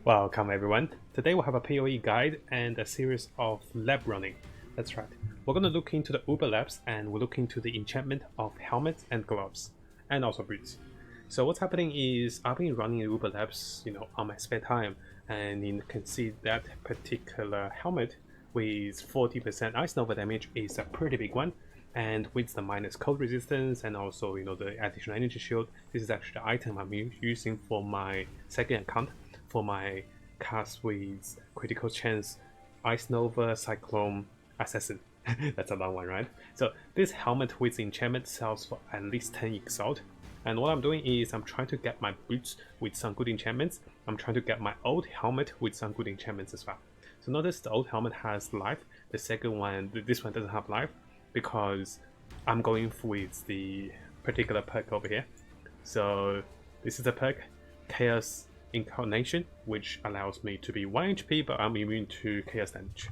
Welcome everyone. Today we'll have a POE guide and a series of lab running. That's right. We're going to look into the Uber labs and we'll look into the enchantment of helmets and gloves and also boots. So what's happening is I've been running Uber labs, on my spare time, and you can see that particular helmet with 40% Ice Nova damage is a pretty big one. And with the minus cold resistance and also the additional energy shield, this is actually the item I'm using for my second account for my cast with critical chance Ice Nova Cyclone Assassin. That's a long one, right? So this helmet with enchantment sells for at least 10 EXALTED. And what I'm doing is I'm trying to get my boots with some good enchantments. I'm trying to get my old helmet with some good enchantments as well. So notice the old helmet has life. The second one, this one doesn't have life, because I'm going with the particular perk over here. So this is the perk, Chaos Incarnation, which allows me to be 1 HP, but I'm immune to chaos damage.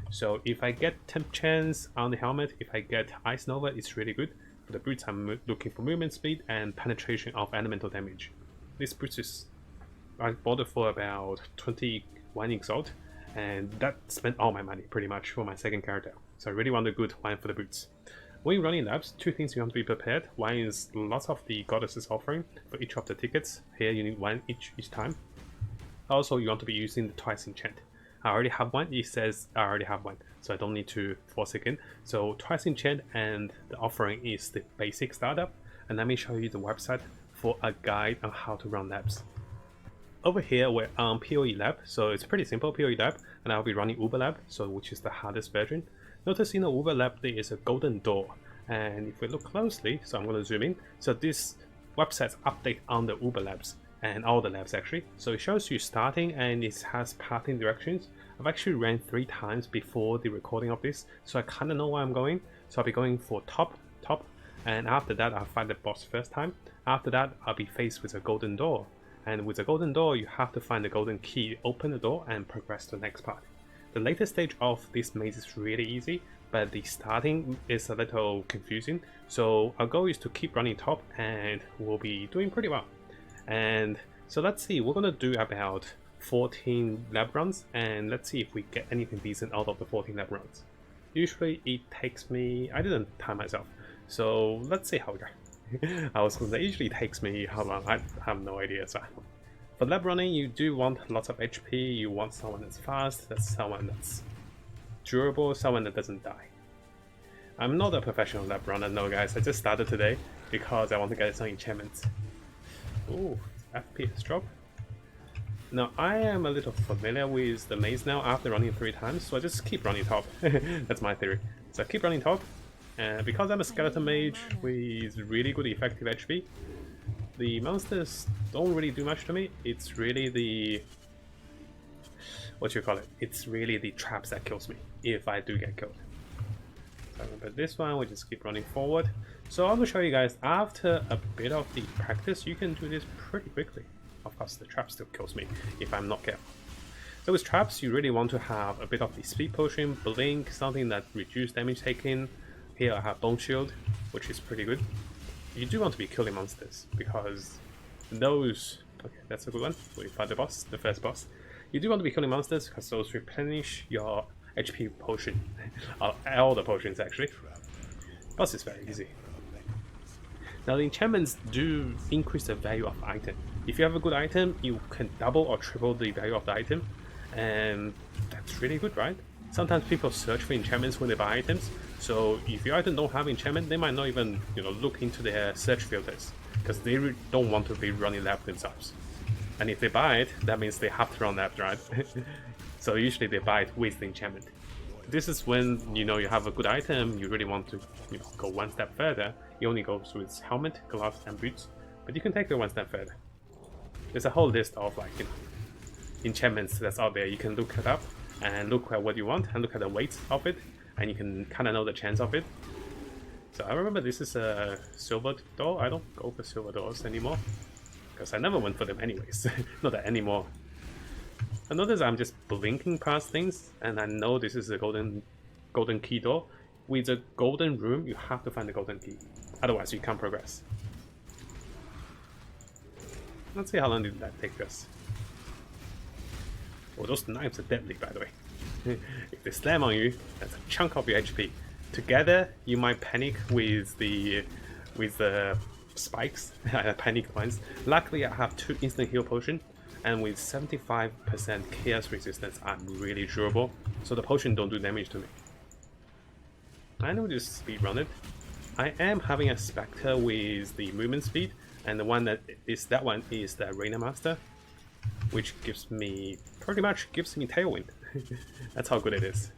So if I get temp chance on the helmet, if I get Ice Nova, it's really good. For the boots, I'm looking for movement speed and penetration of elemental damage. This boots is, I bought it for about 21 exalt, and that spent all my money pretty much for my second character. So I really want a good one for the boots. When you're running labs, two things you have to be prepared. One is lots of the goddesses offering for each of the tickets. Here you need one each time. Also, you want to be using the twice enchant. I already have one. It says I already have one, so I don't need to force again. So twice enchant and the offering is the basic startup. And let me show you the website for a guide on how to run labs. Over here we're on POE lab, so it's pretty simple POE lab, and I'll be running Uber lab, so which is the hardest version. Notice in the Uber lab there is a golden door, and if we look closely, so I'm going to zoom in, so this website's update on the Uber labs and all the labs actually. So it shows you starting and it has pathing directions. I've actually ran 3 times before the recording of this, so I kind of know where I'm going. So I'll be going for top, and after that I'll find the boss first time. After that I'll be faced with a golden door, and with the golden door you have to find the golden key, open the door and progress to the next part. The later stage of this maze is really easy, but the starting is a little confusing. So our goal is to keep running top and we'll be doing pretty well. And so let's see, we're going to do about 14 lab runs, and let's see if we get anything decent out of the 14 lab runs. Usually it takes me, I didn't time myself, so let's see how we go. I was going to say, usually it takes me how long, I have no idea. So for lab running, you do want lots of HP, you want someone that's fast, that's someone that's durable, someone that doesn't die. I'm not a professional lab runner, no guys, I just started today because I want to get some enchantments. Ooh, FPS drop. Now I am a little familiar with the maze now after running 3 times, so I just keep running top. That's my theory. So I keep running top, and because I'm a skeleton mage with really good effective HP, the monsters don't really do much to me. It's really the... It's really the traps that kills me, if I do get killed. So remember this one, we just keep running forward. So I will show you guys, after a bit of the practice, you can do this pretty quickly. Of course, the trap still kills me if I'm not careful. So with traps, you really want to have a bit of the speed potion, blink, something that reduces damage taken. Here I have bone shield, which is pretty good. You do want to be killing monsters, because those... Okay, that's a good one. We fight the boss, the first boss. You do want to be killing monsters, because those replenish your HP potion. All the potions, actually. Boss is very easy. Now the enchantments do increase the value of the item. If you have a good item, you can double or triple the value of the item, and that's really good, right? Sometimes people search for enchantments when they buy items, so if your item don't have enchantment, they might not even look into their search filters, because they don't want to be running lab themselves. And if they buy it, that means they have to run labs, right? So usually they buy it with the enchantment. This is when you have a good item, you really want to go one step further. You only go with helmet, gloves and boots, but you can take it one step further. There's a whole list of enchantments that's out there. You can look it up and look at what you want and look at the weight of it, and you can kind of know the chance of it. So I remember this is a silver door. I don't go for silver doors anymore, because I never went for them anyways. Not that anymore. I notice I'm just blinking past things, and I know this is a golden key door. With a golden room, you have to find the golden key. Otherwise, you can't progress. Let's see how long did that take us. Oh, those knives are deadly, by the way. If they slam on you, that's a chunk of your HP. Together, you might panic with the spikes, panic ones. Luckily, I have 2 instant heal potion, and with 75% chaos resistance, I'm really durable, so the potion don't do damage to me. I know just speed run it. I am having a Spectre with the movement speed, and the one that one is the Arena Master, which pretty much gives me Tailwind. That's how good it is.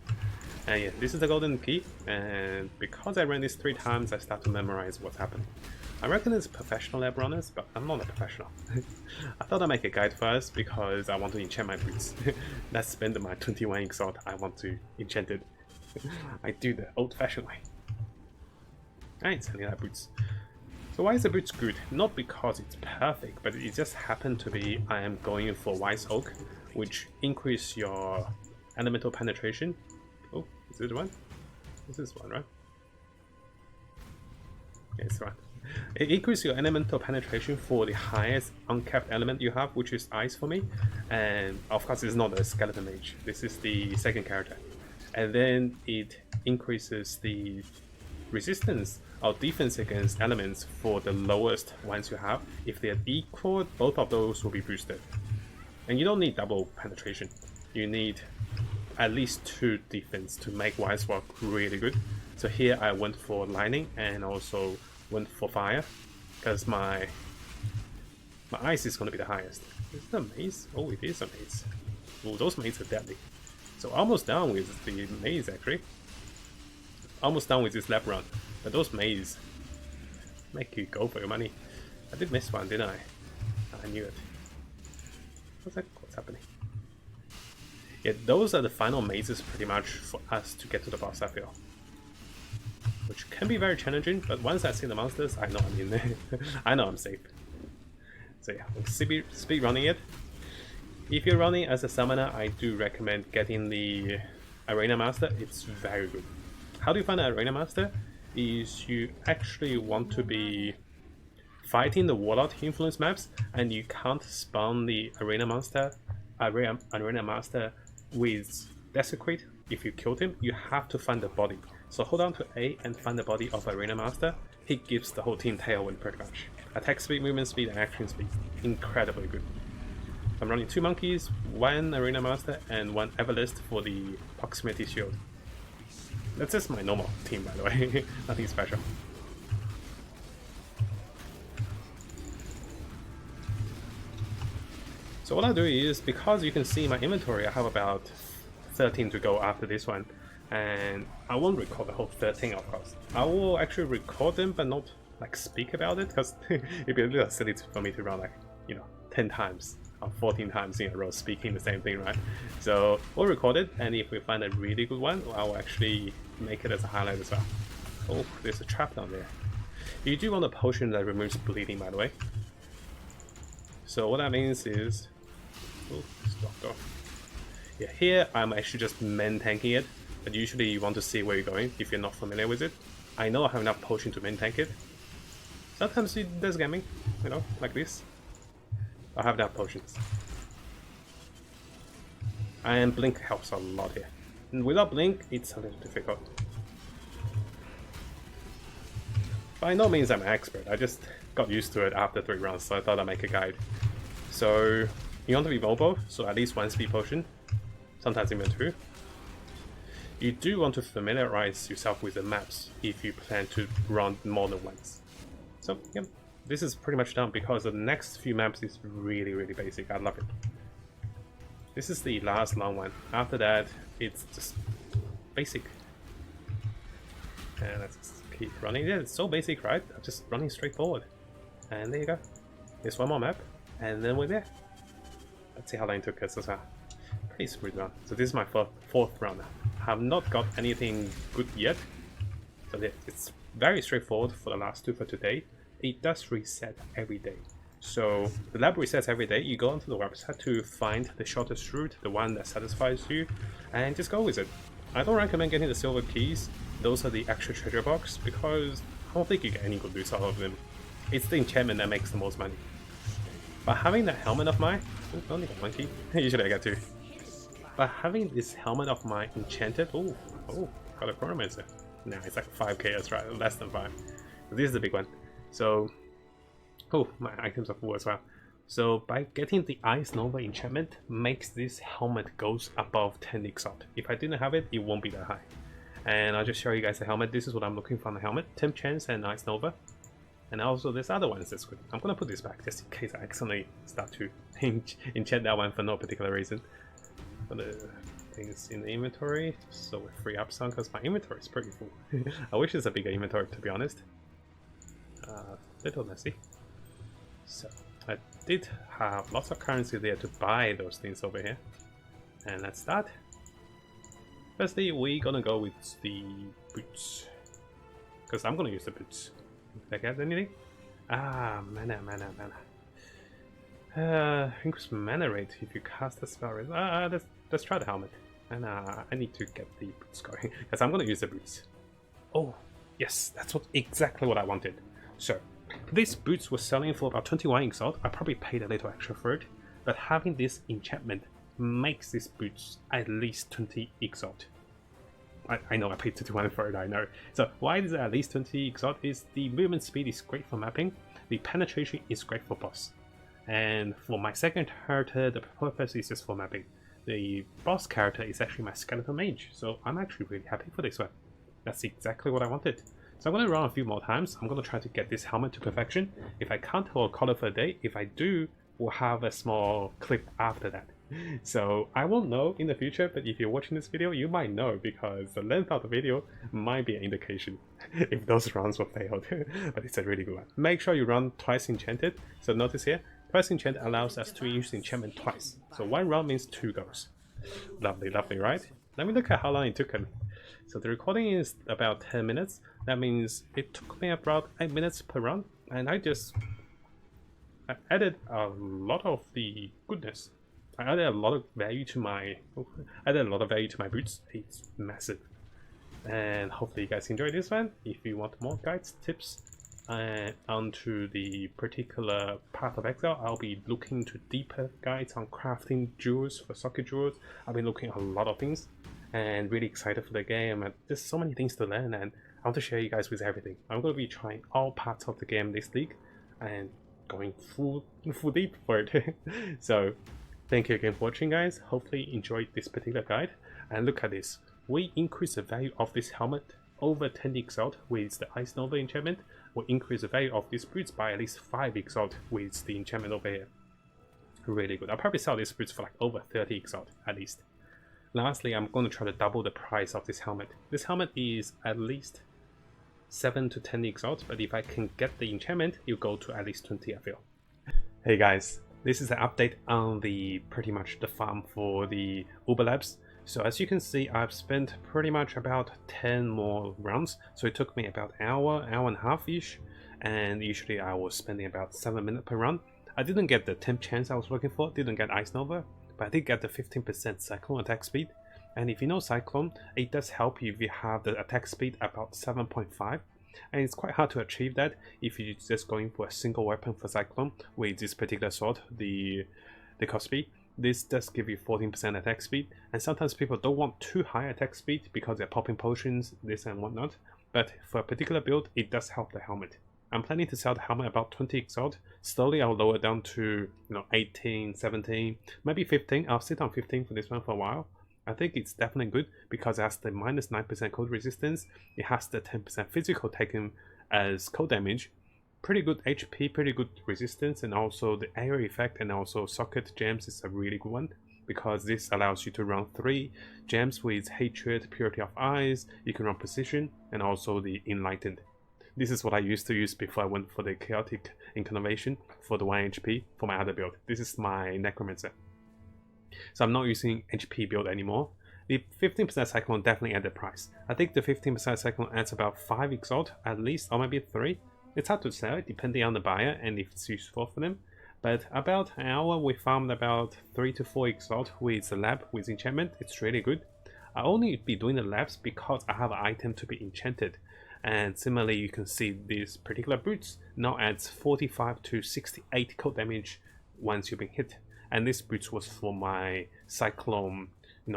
And yeah, this is the golden key, and because I ran this 3 times, I start to memorize what's happening. I reckon it's professional lab runners, but I'm not a professional. I thought I'd make a guide first because I want to enchant my boots. Let's spend my 21 exalt, I want to enchant it. I do the old-fashioned way. Alright, sending out boots. So why is the boots good? Not because it's perfect, but it just happened to be I am going for Wise Oak, which increase your elemental penetration. Oh, is it one? This is one, right? Yeah, it's one. It increases your elemental penetration for the highest uncapped element you have, which is ice for me. And of course, it's not a skeleton mage. This is the second character. And then it increases the resistance or defense against elements for the lowest ones you have. If they are equal, both of those will be boosted. And you don't need double penetration. You need at least 2 defense to make Wise work really good. So here I went for lightning and also went for fire because my ice is going to be the highest. Is it a maze? Oh, it is a maze. Oh, those mazes are deadly. So almost done with the maze actually. Almost done with this lab run. But those mazes make you go for your money. I did miss one, didn't I? I knew it. What's happening? Yeah, those are the final mazes pretty much for us to get to the boss, I feel. Which can be very challenging, but once I see the monsters, I know I'm in there. I know I'm safe. So yeah, speed running it. If you're running as a summoner, I do recommend getting the Arena Master. It's very good. How do you find the Arena Master? Is you actually want to be fighting the Warlord influence maps, and you can't spawn the Arena Master with Desecrate. If you killed him, you have to find the body. So hold on to A and find the body of Arena Master. He gives the whole team Tailwind pretty much. Attack speed, movement speed, and action speed. Incredibly good. I'm running 2 monkeys, 1 Arena Master, and 1 Everlist for the proximity shield. That's just my normal team, by the way. Nothing special. So what I'll do is, because you can see my inventory, I have about 13 to go after this one. And I won't record the whole 13, of course. I will actually record them, but not like speak about it, because it'd be a little silly for me to run like, 10 times or 14 times in a row speaking the same thing, right? So we'll record it, and if we find a really good one, I'll actually make it as a highlight as well. Oh, there's a trap down there. You do want a potion that removes bleeding, by the way. So what that means is, oh, it's blocked off. Yeah, here I'm actually just main tanking it, but usually you want to see where you're going if you're not familiar with it. I know I have enough potion to main tank it. Sometimes it does get me, like this. I have enough potions. And Blink helps a lot here. And without Blink, it's a little difficult. By no means I'm an expert, I just got used to it after 3 rounds, so I thought I'd make a guide. So, you want to be mobile, so at least 1 speed potion, sometimes even 2. You do want to familiarize yourself with the maps if you plan to run more than once. So, yep, this is pretty much done because the next few maps is really, really basic. I love it. This is the last long one. After that, it's just basic. And let's just keep running. Yeah, it's so basic, right? I'm just running straight forward. And there you go. There's 1 more map, and then we're there. Let's see how long it took us as well. Pretty smooth run. So this is my 4th round. I have not got anything good yet. So it's very straightforward for the last 2 for today. It does reset every day. So the lab resets every day. You go onto the website to find the shortest route, the one that satisfies you, and just go with it. I don't recommend getting the silver keys. Those are the extra treasure box because I don't think you get any good loot out of them. It's the enchantment that makes the most money. But having that helmet of mine, I only got 1 key. Usually I get 2. But having this helmet of my enchanted, oh, got a chronomancer. Nah, it's like 5k, that's right, less than 5. This is the big one. So, oh, my items are full as well. So by getting the Ice Nova enchantment makes this helmet goes above 10 exalt. If I didn't have it, it won't be that high. And I'll just show you guys the helmet. This is what I'm looking for on the helmet. Temp Chance and Ice Nova. And also this other one is this good. I'm gonna put this back just in case I accidentally start to enchant that one for no particular reason. Put the things in the inventory so we free up some because my inventory is pretty full. I wish it's a bigger inventory to be honest. Little messy. So I did have lots of currency there to buy those things over here. And let's start. Firstly, we're gonna go with the boots. Because I'm gonna use the boots. Did I get anything? Ah, mana. Increase mana rate if you cast a spell rate. Let's try the helmet. And I need to get the boots going. Because I'm gonna use the boots. Oh, yes, that's exactly what I wanted. So, these boots were selling for about 21 exalt. I probably paid a little extra for it. But having this enchantment makes these boots at least 20 exalt. I know I paid 21 for it, I know. So why is it at least 20 exalt? Is the movement speed is great for mapping, the penetration is great for boss. And for my second character, the purpose is just for mapping. The boss character is actually my skeleton mage, so I'm actually really happy for this one. That's exactly what I wanted. So I'm going to run a few more times. I'm going to try to get this helmet to perfection. If I can't, I'll call it for a day. If I do, we'll have a small clip after that. So I won't know in the future, but if you're watching this video, you might know because the length of the video might be an indication if those runs were failed. But it's a really good one. Make sure you run twice enchanted. So notice here, twice enchanted allows us to use enchantment twice. So one run means 2 goes. Lovely, right? Let me look at how long it took me. So the recording is about 10 minutes. That means it took me about 8 minutes per run, and I added a lot of the goodness. I added a lot of value to my boots. It's massive. And hopefully you guys enjoy this one. If you want more guides, tips onto the particular path of Exile, I'll be looking to deeper guides on crafting jewels for socket jewels. I'll be looking at a lot of things and really excited for the game, and there's so many things to learn and I want to share you guys with everything. I'm going to be trying all parts of the game this league and going full deep for it. So thank you again for watching, guys. Hopefully you enjoyed this particular guide. And look at this. We increase the value of this helmet over 10 exalt with the Ice Nova enchantment. We increase the value of these boots by at least 5 exalt with the enchantment over here. Really good. I'll probably sell these boots for like over 30 exalt at least. Lastly, I'm going to try to double the price of this helmet. This helmet is at least 7 to 10 exalt, but if I can get the enchantment, it'll go to at least 20, I feel. Hey guys, this is an update on pretty much the farm for the Uber Labs. So as you can see, I've spent pretty much about 10 more rounds. So it took me about an hour and a half-ish, and usually I was spending about 7 minutes per run. I didn't get the temp chance I was looking for, didn't get Ice Nova, but I did get the 15% Cyclone attack speed. And if you know Cyclone, it does help you if you have the attack speed about 7.5. And it's quite hard to achieve that if you're just going for a single weapon for Cyclone with this particular sword, the cost speed. This does give you 14% attack speed, and sometimes people don't want too high attack speed because they're popping potions, this and whatnot. But for a particular build, it does help the helmet. I'm planning to sell the helmet about 20 exalt. Slowly I'll lower down to 18, 17, maybe 15. I'll sit on 15 for this one for a while. I think it's definitely good because it has the minus 9% cold resistance. It has the 10% physical taken as cold damage. Pretty good HP, pretty good resistance, and also the area effect and also socket gems is a really good one because this allows you to run 3 gems with Hatred, Purity of Eyes. You can run Precision and also the Enlightened. This is what I used to use before I went for the Chaotic Incarnation for the 1 HP for my other build. This is my Necromancer. So I'm not using HP build anymore. The 15% Cyclone definitely added price. I think the 15% Cyclone adds about 5 exalt at least, or maybe 3. It's hard to sell depending on the buyer and if it's useful for them. But about an hour we farmed about 3 to 4 exalt with the lab with enchantment. It's really good. I only be doing the labs because I have an item to be enchanted. And similarly, you can see these particular boots now adds 45 to 68 cold damage once you've been hit. And this boots was for my Cyclone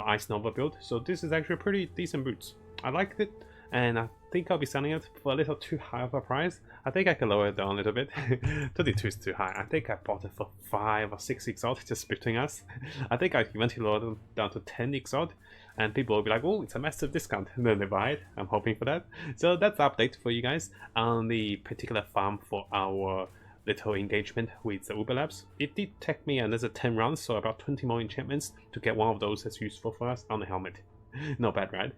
Ice Nova build. So this is actually pretty decent boots. I liked it, and I think I'll be selling it for a little too high of a price. I think I can lower it down a little bit. 32 is too high. I think I bought it for 5 or 6 EXALTED just between us. I think I eventually lowered it down to 10 EXALTED, and people will be like, oh, it's a massive discount, and then they buy it. I'm hoping for that. So that's the update for you guys on the particular farm for our little engagement with the Uber Labs. It did take me another 10 rounds, so about 20 more enchantments to get one of those that's useful for us on the helmet. Not bad, right?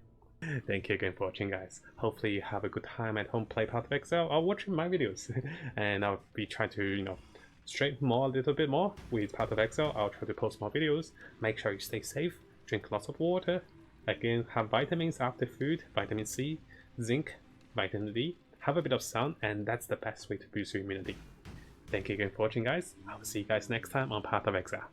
Thank you again for watching, guys. Hopefully you have a good time at home, play Path of Exile, or watching my videos. And I'll be trying to, straighten a little bit more with Path of Exile. I'll try to post more videos. Make sure you stay safe, drink lots of water. Again, have vitamins after food, vitamin C, zinc, vitamin D. Have a bit of sun, and that's the best way to boost your immunity. Thank you again for watching, guys. I will see you guys next time on Path of Exile.